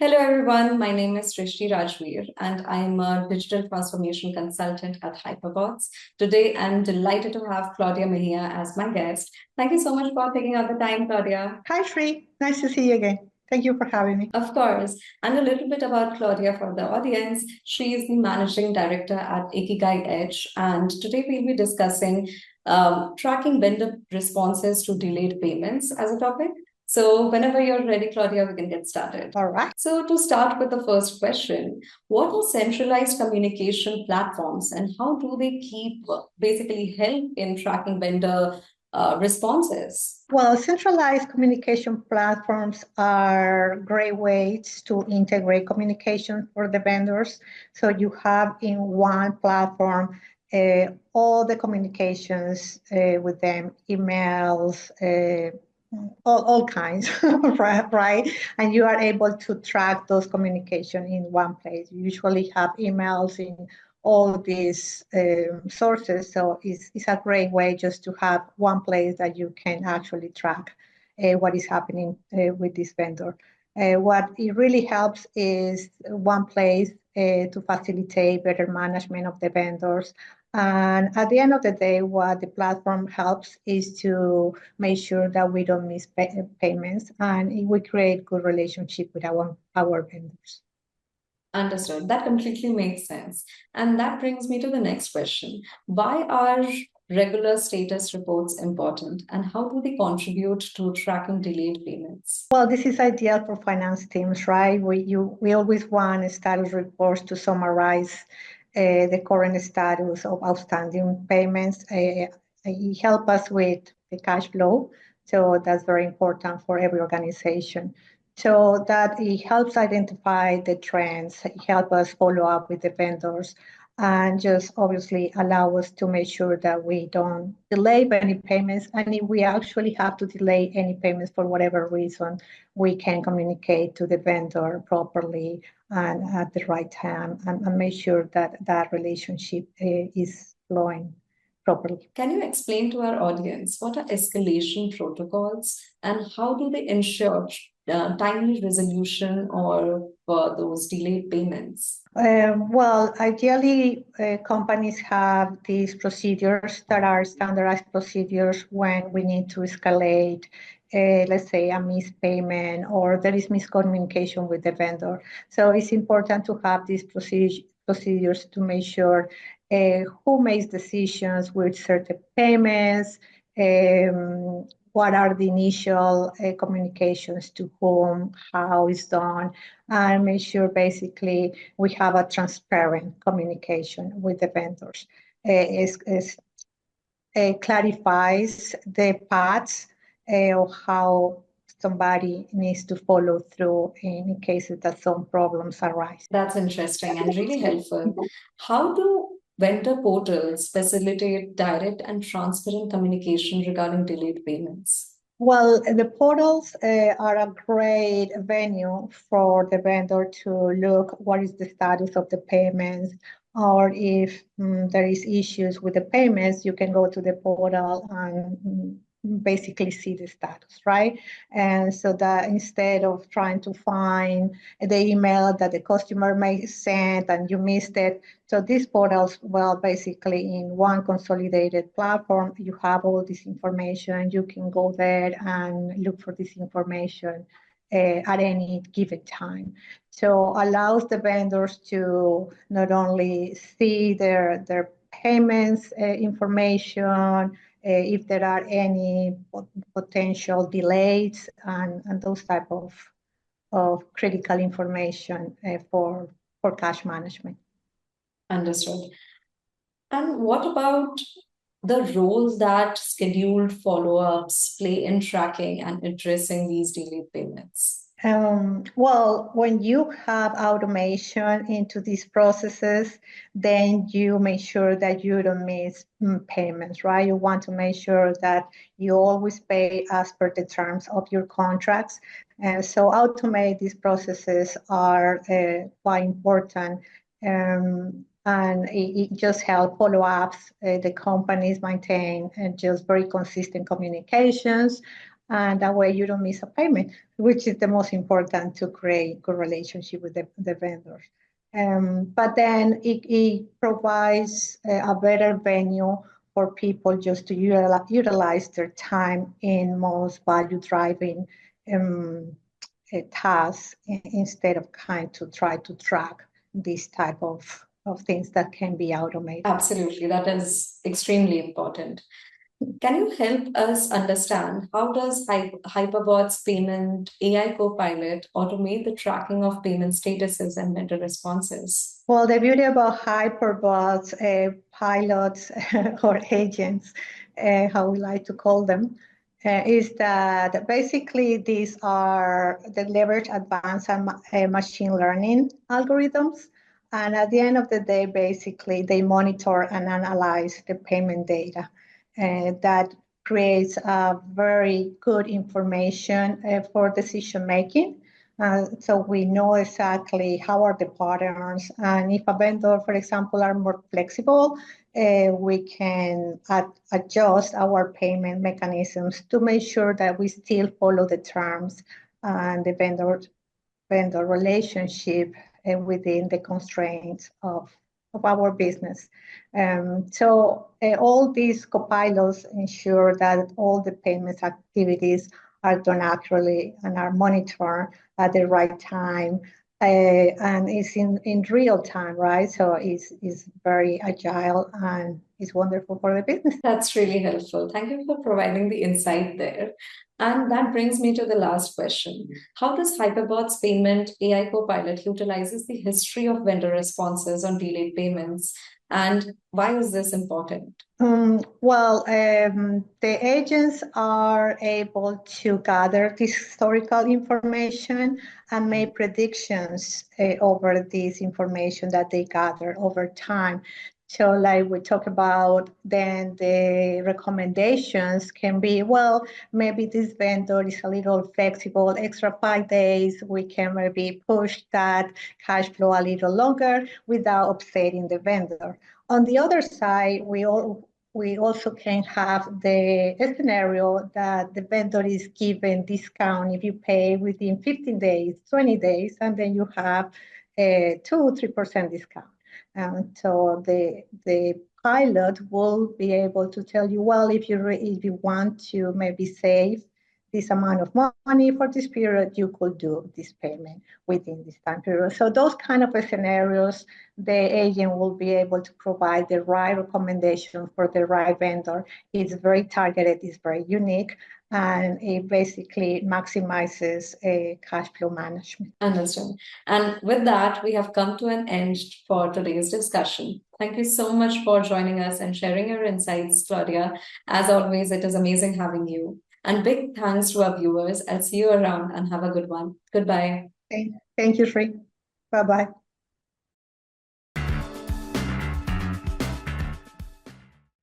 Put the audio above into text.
Hello, everyone. My name is Srishti and I'm a digital transformation consultant at Hyperbots. Today, I'm delighted to have Claudia Mejia as my guest. Thank you so much for taking out the time, Claudia. Hi, Shri. Nice to see you again. Thank you for having me. Of course. And a little bit about Claudia for the audience. She is the managing director at Ikigai Edge. And today, we'll be discussing tracking vendor responses to delayed payments as a topic. So, whenever you're ready, Claudia, we can get started. All right. So, to start with the first question, what are centralized communication platforms and how do they keep basically help in tracking vendor responses? Well, centralized communication platforms are great ways to integrate communication for the vendors. So you have in one platform all the communications with them, emails, all kinds, right? And you are able to track those communication in one place. You usually have emails in all these sources. So it's a great way just to have one place that you can actually track what is happening with this vendor. What it really helps is one place to facilitate better management of the vendors. And at the end of the day, what the platform helps is to make sure that we don't miss payments and we create good relationship with our vendors. Understood. That completely makes sense. And that brings me to the next question. Why are regular status reports important and how do they contribute to tracking delayed payments? Well, this is ideal for finance teams, right? We always want status reports to summarize the current status of outstanding payments. It helps us with the cash flow, so that's very important for every organization. So that it helps identify the trends, it helps us follow up with the vendors, and just obviously allow us to make sure that we don't delay any payments. And if we actually have to delay any payments for whatever reason, we can communicate to the vendor properly and at the right time and make sure that that relationship is flowing properly. Can you explain to our audience what are escalation protocols and how do they ensure timely resolution or for those delayed payments? Well, ideally, companies have these procedures that are standardized procedures when we need to escalate, let's say, a missed payment or there is miscommunication with the vendor. So it's important to have these procedures to make sure who makes decisions with certain payments, what are the initial communications to whom, how it's done, and make sure basically we have a transparent communication with the vendors. It clarifies the paths of how somebody needs to follow through in cases that some problems arise. That's interesting and really helpful. How do vendor portals facilitate direct and transparent communication regarding delayed payments? Well, the portals are a great venue for the vendor to look what is the status of the payments, or if there is issues with the payments, you can go to the portal and basically see the status, right? And so that instead of trying to find the email that the customer may send and you missed it, so these portals, well, basically in one consolidated platform, you have all this information. You can go there and look for this information at any given time. So allows the vendors to not only see their payments information, if there are any potential delays and those type of critical information for cash management. Understood. And what about the role that scheduled follow ups play in tracking and addressing these delayed payments? Well, when you have automation into these processes, then you make sure that you don't miss payments, right? You want to make sure that you always pay as per the terms of your contracts. And so automate these processes are quite important. And it just help follow-ups. The companies maintain just very consistent communications And that way you don't miss a payment, which is the most important to create good relationship with the vendors. But then it provides a better venue for people just to utilize their time in most value driving tasks instead of kind to try to track this type of things that can be automated. Absolutely, that is extremely important. Can you help us understand how does Hyperbots payment AI Copilot automate the tracking of payment statuses and vendor responses? Well, the beauty about Hyperbots, pilots or agents, how we like to call them, is that basically these are the leverage advanced machine learning algorithms. And at the end of the day, basically, they monitor and analyze the payment data. That creates very good information for decision making. So we know exactly how are the patterns, and if a vendor, for example, are more flexible, we can adjust our payment mechanisms to make sure that we still follow the terms and the vendor relationship within the constraints of our business. So all these copilots ensure that all the payments activities are done accurately and are monitored at the right time. And it's in real time, right? So it's very agile and it's wonderful for the business. That's really helpful. Thank you for providing the insight there. And that brings me to the last question. How does Hyperbots Payment AI Copilot utilizes the history of vendor responses on delayed payments? And why is this important? The agents are able to gather this historical information and make predictions over this information that they gather over time. So like we talk about, then the recommendations can be, well, maybe this vendor is a little flexible, extra 5 days, we can maybe push that cash flow a little longer without upsetting the vendor. On the other side, we also can have the scenario that the vendor is given discount if you pay within 15 days, 20 days, and then you have a 2-3% discount. And so the pilot will be able to tell you, well, if you want to maybe save this amount of money for this period, you could do this payment within this time period. So those kind of scenarios, the agent will be able to provide the right recommendation for the right vendor. It's very targeted, it's very unique, and it basically maximizes cash flow management. Understood. And with that, we have come to an end for today's discussion. Thank you so much for joining us and sharing your insights, Claudia. As always, it is amazing having you. And big thanks to our viewers. I'll see you around and have a good one. Goodbye. Thank you, Sri. Bye-bye.